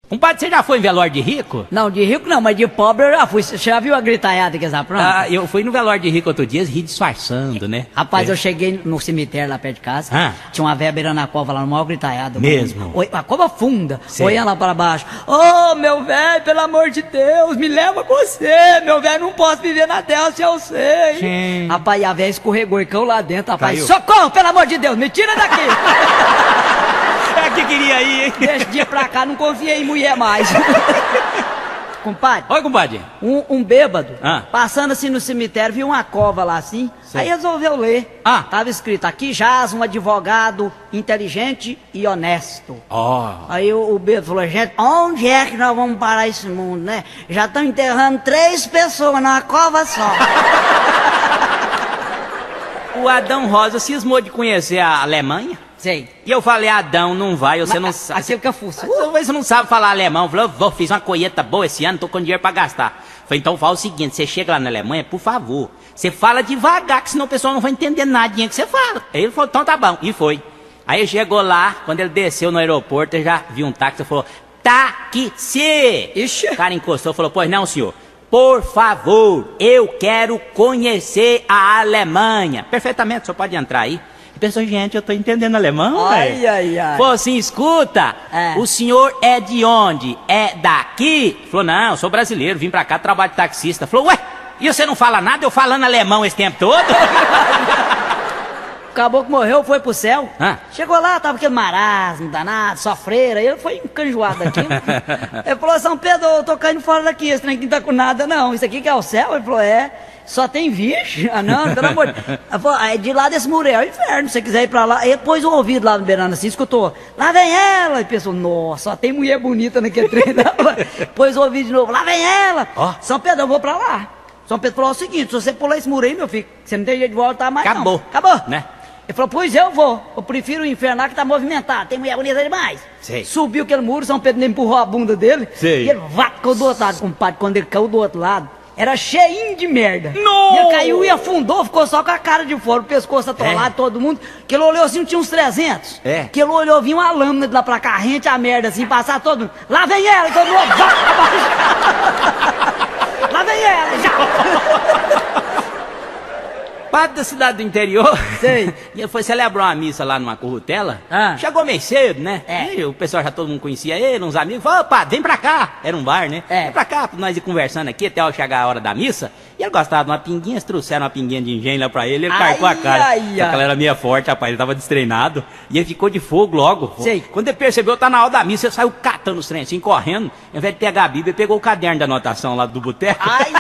Compadre, você já foi em velório de rico? Não, de rico não, mas de pobre eu já fui. Você já viu a gritaiada que eles aprontam? Ah, eu fui no velório de rico outro dia, eles ri disfarçando, né? Rapaz, eu cheguei no cemitério lá perto de casa. Tinha uma velha beirando a cova lá, no maior gritaiada. Mesmo? A cova funda, Sei. olhando lá para baixo. Ô, meu velho, pelo amor de Deus, me leva com você, meu velho, não posso viver na terra se eu sei. Sim. Rapaz, e a velha escorregou e caiu lá dentro, rapaz. Caiu. Socorro, pelo amor de Deus, me tira daqui. É que queria ir, hein? Desse dia pra cá, não confiei em mulher mais. Compadre. Oi, compadre. Um bêbado, Ah. passando assim no cemitério, viu uma cova lá assim, Sei. aí resolveu ler. Tava escrito, aqui jaz um advogado inteligente e honesto. Ó. Aí o bêbado falou, gente, onde é que nós vamos parar esse mundo, né? Já estão enterrando 3 pessoas numa cova só. O Adão Rosa cismou de conhecer a Alemanha. Sei. E eu falei, Adão, não vai, você não sabe. Aquilo que eu fuço. Talvez você não sabe falar alemão. Falou, fiz uma colheita boa esse ano, tô com dinheiro pra gastar. Falei, então fala o seguinte, você chega lá na Alemanha, por favor, você fala devagar, que senão o pessoal não vai entender nada que você fala. Aí ele falou, então tá bom, e foi. Aí ele chegou lá, quando ele desceu no aeroporto, ele já viu um táxi e falou, táxi! Ixi. O cara encostou e falou, pois não, senhor. Por favor, eu quero conhecer a Alemanha. Perfeitamente, o senhor pode entrar aí. E pensou, gente, eu tô entendendo alemão, Ai, velho. ai, ai. Falou assim, escuta, o senhor é de onde? É daqui? Falou, não, eu sou brasileiro, vim pra cá, trabalho de taxista. Falou, ué, e você não fala nada? Eu falando alemão esse tempo todo? O caboclo morreu, foi pro céu. Ah. Chegou lá, tava aquele marasmo danado, sofreira. Ele foi encanjoado daquilo. Ele falou, São Pedro, eu tô caindo fora daqui, esse trem aqui não tá com nada não. Isso aqui que é o céu? Ele falou, só tem virgem. Ah não, pelo amor de Deus. Ele falou, aí de lá desse muro é o inferno, se você quiser ir pra lá. Ele pôs o ouvido lá no beirando assim, escutou, lá vem ela. E pensou, nossa, só tem mulher bonita naquele trem. Pôs o ouvido de novo, lá vem ela. São Pedro, eu vou pra lá. São Pedro falou o seguinte, se você pular esse muro aí, meu filho, você não tem jeito de voltar mais Acabou. não. Acabou. Né? Ele falou, pois eu vou. Eu prefiro o inferno lá que tá movimentado. Tem mulher bonita demais. Sei. Subiu aquele muro, São Pedro empurrou a bunda dele. Sei. E ele ficou do outro lado, compadre. Quando ele caiu do outro lado, era cheinho de merda. Não! E ele caiu e afundou, ficou só com a cara de fora, o pescoço atolado, todo mundo. Que ele olhou assim, tinha uns 300. Que ele olhou, vinha uma lâmina de lá pra cá, rente a merda assim, passar todo mundo. Lá vem ela, todo mundo. Lá vem ela, já. Padre da cidade do interior. Sei. E ele foi celebrar uma missa lá numa currutela. Ah. Chegou meio cedo, né? E o pessoal já todo mundo conhecia ele, uns amigos. Falou, ô padre, vem pra cá. Era um bar, né? Vem pra cá, pra nós ir conversando aqui até chegar a hora da missa. E ele gostava de uma pinguinha, eles trouxeram uma pinguinha de engenho lá pra ele carcou a cara. Só que ela era meia forte, rapaz, ele tava destreinado. E ele ficou de fogo logo. Sei. Quando ele percebeu, tá na hora da missa, ele saiu catando os trens assim, correndo. Ao invés de pegar a Bíblia, ele pegou o caderno da anotação lá do boteco. Ai.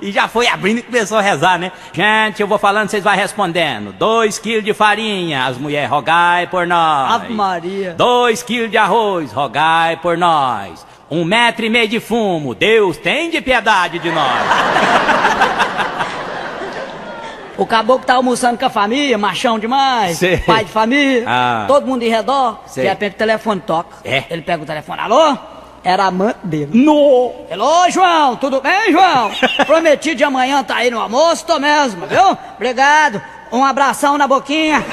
E já foi abrindo e começou a rezar, né? Gente, eu vou falando, vocês vão respondendo. 2 quilos de farinha, as mulheres, rogai por nós. Ave Maria. 2 quilos de arroz, rogai por nós. 1,5 metro de fumo, Deus tem de piedade de nós. O caboclo tá almoçando com a família, machão demais, Sei. pai de família, todo mundo em redor. Sei. De repente o telefone toca. É. Ele pega o telefone, alô? Era a amante dele. No! Alô, João, tudo bem, João? Prometi de amanhã tá aí no almoço, tô mesmo, viu? Obrigado. Um abração na boquinha.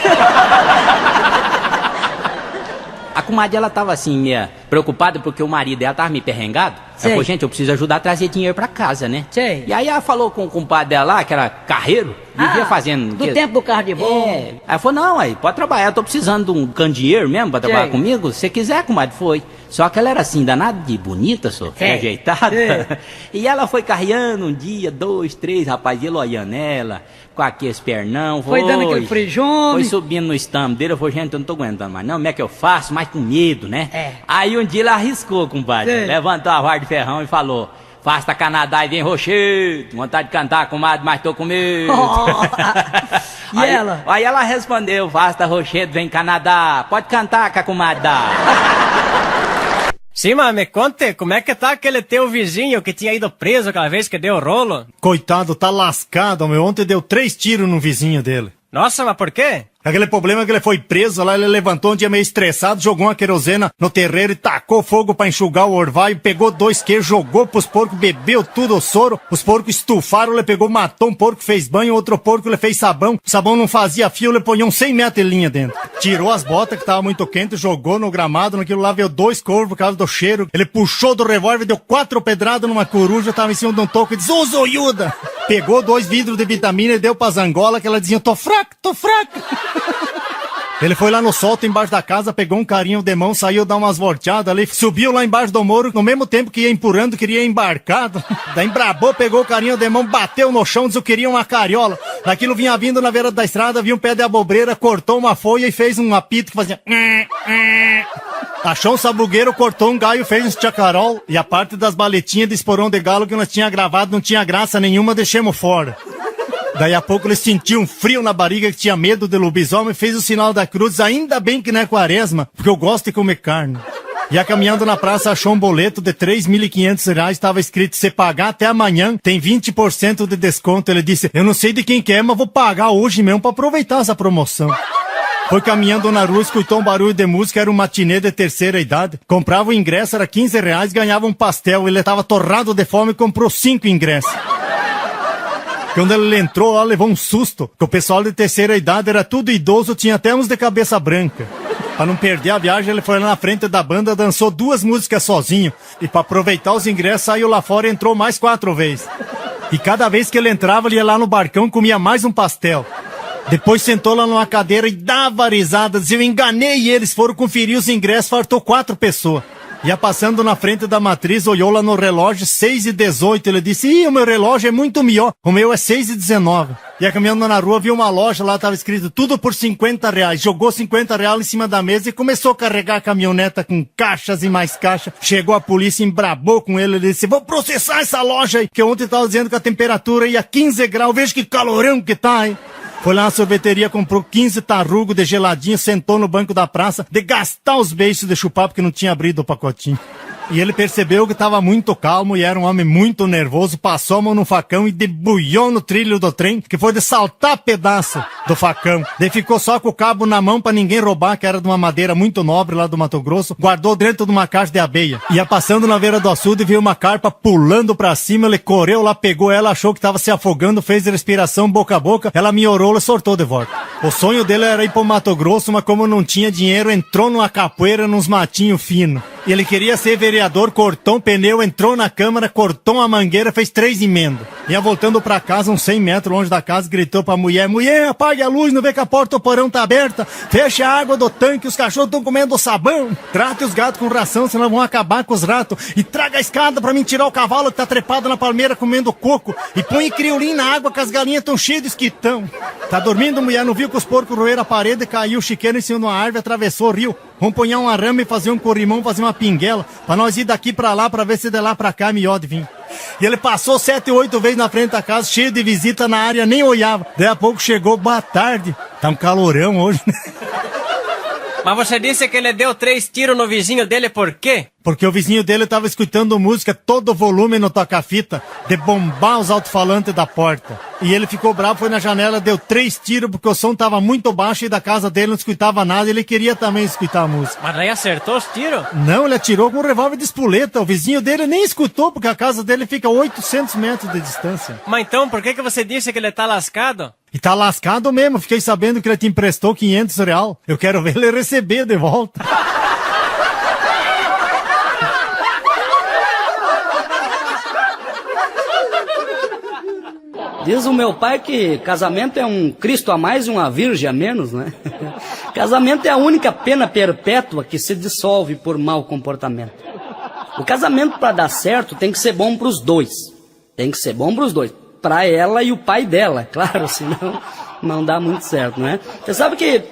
A comadre, ela tava assim, meio preocupada porque o marido dela tava me perrengado. Sei. Ela falou, gente, eu preciso ajudar a trazer dinheiro pra casa, né? Sei. E aí ela falou com o compadre dela lá, que era carreiro, vivia fazendo... Do tempo do carro de bom. Aí ela falou, não, aí, pode trabalhar, eu tô precisando de um candeeiro mesmo pra trabalhar Sei. comigo. Se você quiser, comadre, foi. Só que ela era assim, danada de bonita, só, Sei. ajeitada. Sei. E ela foi carreando um dia, 2, 3, rapaz, ele olhando ela, com aqueles pernão. Foi dando aquele frijume. Foi subindo no estampo dele, eu falei, gente, eu não tô aguentando mais não, como é que eu faço? Mais com medo, né? É. Aí um dia ele arriscou, compadre, Sei. levantou a vara de ferrão e falou, faça Canadá e vem Rochedo, vontade de cantar, comadre, mas tô com medo. E ela? Aí ela respondeu, faça Rochedo, vem Canadá, pode cantar que a comadre dá. Sim, mas me conte, como é que tá aquele teu vizinho que tinha ido preso aquela vez que deu rolo? Coitado, tá lascado, meu. Ontem deu 3 tiros no vizinho dele. Nossa, mas por quê? Aquele problema é que ele foi preso lá, ele levantou um dia meio estressado, jogou uma querosena no terreiro e tacou fogo pra enxugar o orvalho, pegou 2 queijos, jogou pros porcos, bebeu tudo o soro, os porcos estufaram, ele pegou, matou um porco, fez banho, outro porco ele fez sabão, o sabão não fazia fio, ele põe 100 metros de linha dentro. Tirou as botas que tava muito quente, jogou no gramado, naquilo lá veio 2 corvos por causa do cheiro, ele puxou do revólver, deu 4 pedradas numa coruja, tava em cima de um toco e disse, ô zoiuda! Pegou 2 vidros de vitamina e deu pras Angola, que ela dizia, tô fraco, tô fraco. Ele foi lá no solto embaixo da casa, pegou um carinho de mão, saiu dar umas volteadas ali, subiu lá embaixo do muro, no mesmo tempo que ia empurrando, queria ir embarcado. Daí embrabou, pegou o carinho de mão, bateu no chão, disse que queria uma cariola. Daquilo vinha vindo na beira da estrada, viu um pé de abobreira, cortou uma folha e fez um apito que fazia... Achou um sabugueiro, cortou um galho, fez um chacarol, e a parte das baletinhas de esporão de galo que nós tinha gravado não tinha graça nenhuma, deixemos fora. Daí a pouco ele sentiu um frio na barriga, que tinha medo de lobisomem, fez o sinal da cruz, ainda bem que não é quaresma, porque eu gosto de comer carne. E caminhando na praça achou um boleto de R$3.500, estava escrito, se pagar até amanhã, tem 20% de desconto. Ele disse, eu não sei de quem que é, mas vou pagar hoje mesmo pra aproveitar essa promoção. Foi caminhando na rua, escutou um barulho de música, era um matinê de terceira idade. Comprava o ingresso, era R$15, ganhava um pastel, ele estava torrado de fome e comprou 5 ingressos. Quando ele entrou lá, levou um susto, que o pessoal de terceira idade era tudo idoso, tinha até uns de cabeça branca. Pra não perder a viagem, ele foi lá na frente da banda, dançou 2 músicas sozinho. E pra aproveitar os ingressos, saiu lá fora e entrou mais 4 vezes. E cada vez que ele entrava, ele ia lá no barcão, comia mais um pastel. Depois sentou lá numa cadeira e dava risada, dizia, eu enganei eles, foram conferir os ingressos, faltou 4 pessoas. Ia passando na frente da matriz, olhou lá no relógio, 6h18, ele disse, ih, o meu relógio é muito melhor, o meu é 6h19. Ia caminhando na rua, viu uma loja, lá tava escrito, tudo por R$50, jogou R$50 em cima da mesa e começou a carregar a caminhoneta com caixas e mais caixas. Chegou a polícia, embrabou com ele disse, vou processar essa loja aí, que ontem tava dizendo que a temperatura ia 15 graus, veja que calorão que tá, hein. Foi lá na sorveteria, comprou 15 tarrugos de geladinho, sentou no banco da praça, de gastar os beijos de chupar porque não tinha abrido o pacotinho. E ele percebeu que estava muito calmo e era um homem muito nervoso, passou a mão no facão e debulhou no trilho do trem, que foi de saltar pedaço do facão. Daí ficou só com o cabo na mão pra ninguém roubar, que era de uma madeira muito nobre lá do Mato Grosso, guardou dentro de uma caixa de abelha. Ia passando na beira do açude e viu uma carpa pulando pra cima, ele correu lá, pegou ela, achou que tava se afogando, fez respiração boca a boca, ela miorou e sortou de volta. O sonho dele era ir pro Mato Grosso, mas como não tinha dinheiro, entrou numa capoeira, nos matinhos finos. E ele queria ser vereador, cortou um pneu, entrou na câmara, cortou uma mangueira, fez 3 emendas. Ia voltando pra casa, uns 100 metros longe da casa, gritou pra mulher, mulher, apague a luz, não vê que a porta do porão tá aberta, feche a água do tanque, os cachorros estão comendo sabão, trate os gatos com ração, senão vão acabar com os ratos, e traga a escada pra mim tirar o cavalo que tá trepado na palmeira comendo coco, e põe criolim na água que as galinhas tão cheias de esquitão. Tá dormindo, mulher, não viu que os porcos roeram a parede, caiu o chiqueiro em cima de uma árvore, atravessou o rio. Vamos ponhar um arame e fazer um corrimão, fazer uma pinguela, pra nós ir daqui pra lá, pra ver se de lá pra cá é melhor de vir. E ele passou 7, 8 vezes na frente da casa, cheio de visita na área, nem olhava. Daí a pouco chegou, boa tarde. Tá um calorão hoje, né? Mas você disse que ele deu 3 tiros no vizinho dele, por quê? Porque o vizinho dele tava escutando música, todo volume no toca-fita, de bombar os alto-falantes da porta. E ele ficou bravo, foi na janela, deu 3 tiros, porque o som tava muito baixo e da casa dele não escutava nada, e ele queria também escutar a música. Mas daí acertou os tiros? Não, ele atirou com um revólver de espoleta, o vizinho dele nem escutou, porque a casa dele fica a 800 metros de distância. Mas então, por que você disse que ele tá lascado? E tá lascado mesmo, fiquei sabendo que ele te emprestou R$500. Eu quero ver ele receber de volta. Diz o meu pai que casamento é um Cristo a mais e uma virgem a menos, né? Casamento é a única pena perpétua que se dissolve por mau comportamento. O casamento, para dar certo, tem que ser bom pros dois. Tem que ser bom pros dois. Pra ela e o pai dela, claro, senão não dá muito certo, né? Você sabe que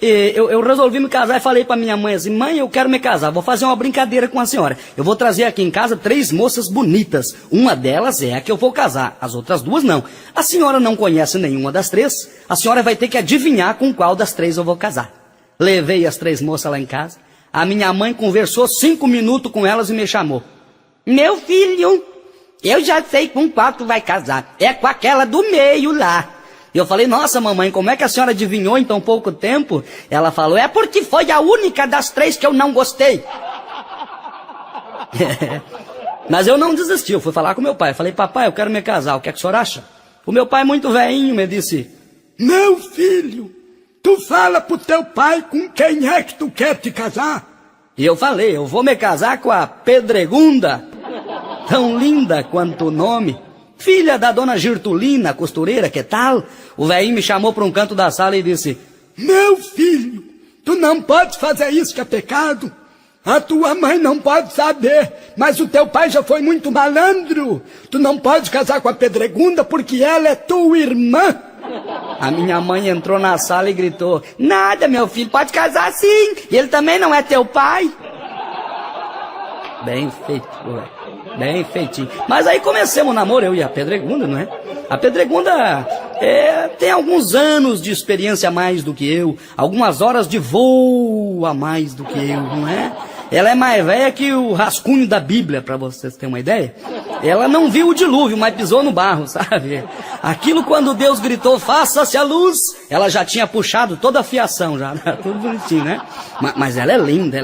eu resolvi me casar e falei pra minha mãe assim, mãe, eu quero me casar, vou fazer uma brincadeira com a senhora. Eu vou trazer aqui em casa 3 moças bonitas. Uma delas é a que eu vou casar, as outras 2 não. A senhora não conhece nenhuma das 3, a senhora vai ter que adivinhar com qual das 3 eu vou casar. Levei as 3 moças lá em casa, a minha mãe conversou 5 minutos com elas e me chamou. Meu filho, eu já sei com qual tu vai casar, é com aquela do meio lá. E eu falei, nossa mamãe, como é que a senhora adivinhou em tão pouco tempo? Ela falou, é porque foi a única das 3 que eu não gostei. Mas eu não desisti, eu fui falar com meu pai. Eu falei, papai, eu quero me casar, o que é que o senhor acha? O meu pai, muito velhinho, me disse, meu filho, tu fala pro teu pai com quem é que tu quer te casar? E eu falei, eu vou me casar com a Pedregunda, tão linda quanto o nome, filha da dona Girtulina, costureira, que tal? O velhinho me chamou para um canto da sala e disse, meu filho, tu não pode fazer isso que é pecado. A tua mãe não pode saber, mas o teu pai já foi muito malandro. Tu não pode casar com a Pedregunda porque ela é tua irmã. A minha mãe entrou na sala e gritou, nada, meu filho, pode casar sim, ele também não é teu pai. Bem feito, ué. Bem feitinho. Mas aí comecemos o namoro, eu e a Pedregunda, não é? A Pedregunda tem alguns anos de experiência a mais do que eu, algumas horas de voo a mais do que eu, não é? Ela é mais velha que o rascunho da Bíblia, para vocês terem uma ideia. Ela não viu o dilúvio, mas pisou no barro, sabe? Aquilo quando Deus gritou, faça-se a luz, ela já tinha puxado toda a fiação, já, tudo bonitinho, né? Mas ela é linda,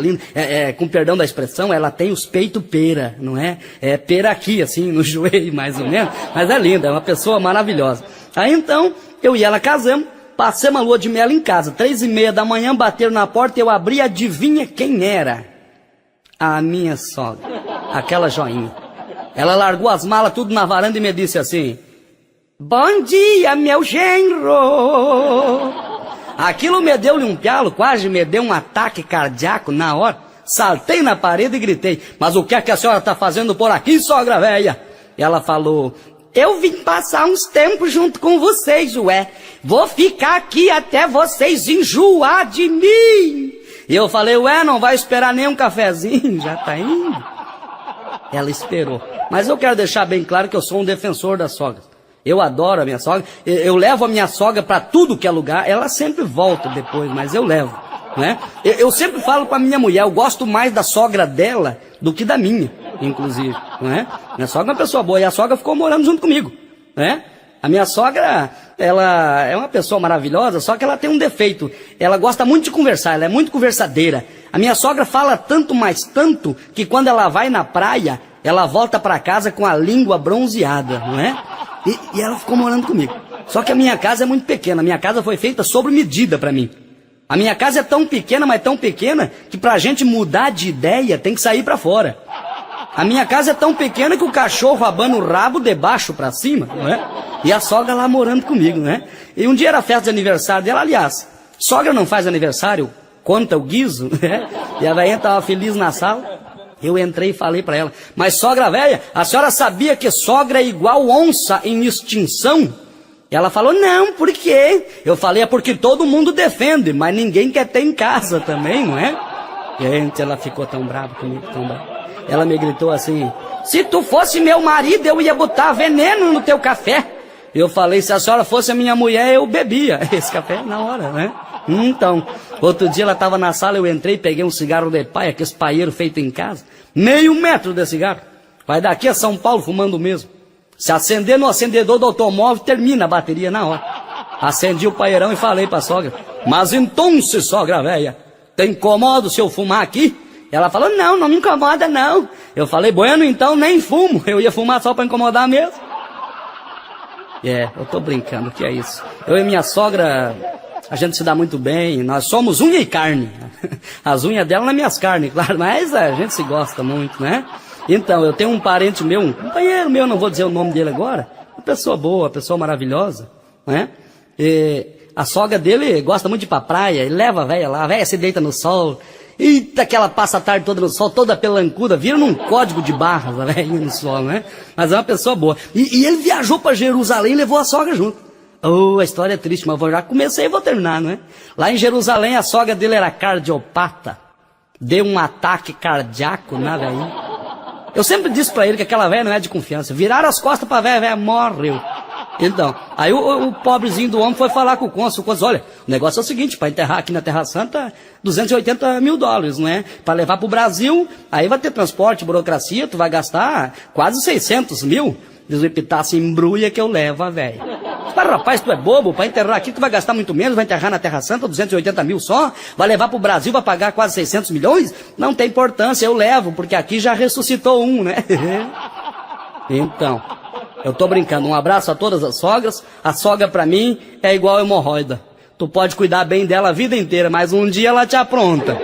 com perdão da expressão, ela tem os peitos pera, não é? É pera aqui, assim, no joelho, mais ou menos, mas é linda, é uma pessoa maravilhosa. Aí então, eu e ela casamos, passamos a lua de mel em casa, 3:30 da manhã, bateram na porta, eu abri, adivinha quem era? A minha sogra, aquela joinha. Ela largou as malas tudo na varanda e me disse assim, bom dia, meu genro. Aquilo me deu-lhe um pialo, quase me deu um ataque cardíaco na hora. Saltei na parede e gritei, mas o que é que a senhora está fazendo por aqui, sogra velha? Ela falou, eu vim passar uns tempos junto com vocês, ué. Vou ficar aqui até vocês enjoar de mim. E eu falei, ué, não vai esperar nem um cafezinho, já tá indo? Ela esperou. Mas eu quero deixar bem claro que eu sou um defensor das sogras. Eu adoro a minha sogra, eu levo a minha sogra para tudo que é lugar, ela sempre volta depois, mas eu levo, né? Eu sempre falo com a minha mulher, eu gosto mais da sogra dela do que da minha, inclusive, né? Minha sogra é uma pessoa boa e a sogra ficou morando junto comigo, né? A minha sogra, ela é uma pessoa maravilhosa, só que ela tem um defeito. Ela gosta muito de conversar, ela é muito conversadeira. A minha sogra fala tanto, mais tanto, que quando ela vai na praia, ela volta para casa com a língua bronzeada, não é? E ela ficou morando comigo. Só que a minha casa é muito pequena, a minha casa foi feita sob medida para mim. A minha casa é tão pequena, mas tão pequena, que pra gente mudar de ideia tem que sair para fora. A minha casa é tão pequena que o cachorro abana o rabo de baixo para cima, não é? E a sogra lá morando comigo, né? E um dia era festa de aniversário dela, aliás, sogra não faz aniversário, conta o guizo, né? E a velhinha estava feliz na sala. Eu entrei e falei para ela, mas sogra velha, a senhora sabia que sogra é igual onça em extinção? E ela falou, não, por quê? Eu falei, é porque todo mundo defende, mas ninguém quer ter em casa também, não é? Gente, ela ficou tão brava comigo, tão brava. Ela me gritou assim, se tu fosse meu marido, eu ia botar veneno no teu café. Eu falei, se a senhora fosse a minha mulher, eu bebia esse café na hora, né? Então, outro dia ela estava na sala, eu entrei, peguei um cigarro de paia, aquele paieiro feito em casa, 0,5 metro de cigarro. Vai daqui a São Paulo fumando o mesmo. Se acender no acendedor do automóvel, termina a bateria na hora. Acendi o paeirão e falei pra sogra, mas então, sogra velha, te incomodo se eu fumar aqui? Ela falou, não, não me incomoda não. Eu falei, bueno, então nem fumo, eu ia fumar só pra incomodar mesmo. Eu tô brincando, que é isso? Eu e minha sogra, a gente se dá muito bem, nós somos unha e carne. As unhas dela nas minhas carnes, claro, mas a gente se gosta muito, né? Então, eu tenho um parente meu, um companheiro meu, não vou dizer o nome dele agora, uma pessoa boa, uma pessoa maravilhosa, né? E a sogra dele gosta muito de ir pra praia, ele leva a velha lá, a velha se deita no sol, eita, que ela passa a tarde toda no sol, toda pelancuda, vira num código de barras, a velhinha no sol, né? Mas é uma pessoa boa. E ele viajou para Jerusalém e levou a sogra junto. Oh, a história é triste, mas eu já comecei e vou terminar, não é? Lá em Jerusalém, a sogra dele era cardiopata. Deu um ataque cardíaco na velhinha. Eu sempre disse para ele que aquela velha não é de confiança. Viraram as costas para a velha, a velha morreu. Então, aí o pobrezinho do homem foi falar com o cônsul. O cônsul, olha, o negócio é o seguinte, para enterrar aqui na Terra Santa, 280 mil dólares, não é? Para levar para o Brasil, aí vai ter transporte, burocracia, tu vai gastar quase 600 mil. Diz o Epitácio, embrulha que eu levo a velha. Mas, rapaz, tu é bobo, pra enterrar aqui tu vai gastar muito menos, vai enterrar na Terra Santa 280 mil só, vai levar pro Brasil, vai pagar quase 600 milhões? Não tem importância, eu levo, porque aqui já ressuscitou um, né? Então, eu tô brincando, um abraço a todas as sogras, a sogra pra mim é igual hemorroida. Tu pode cuidar bem dela a vida inteira, mas um dia ela te apronta.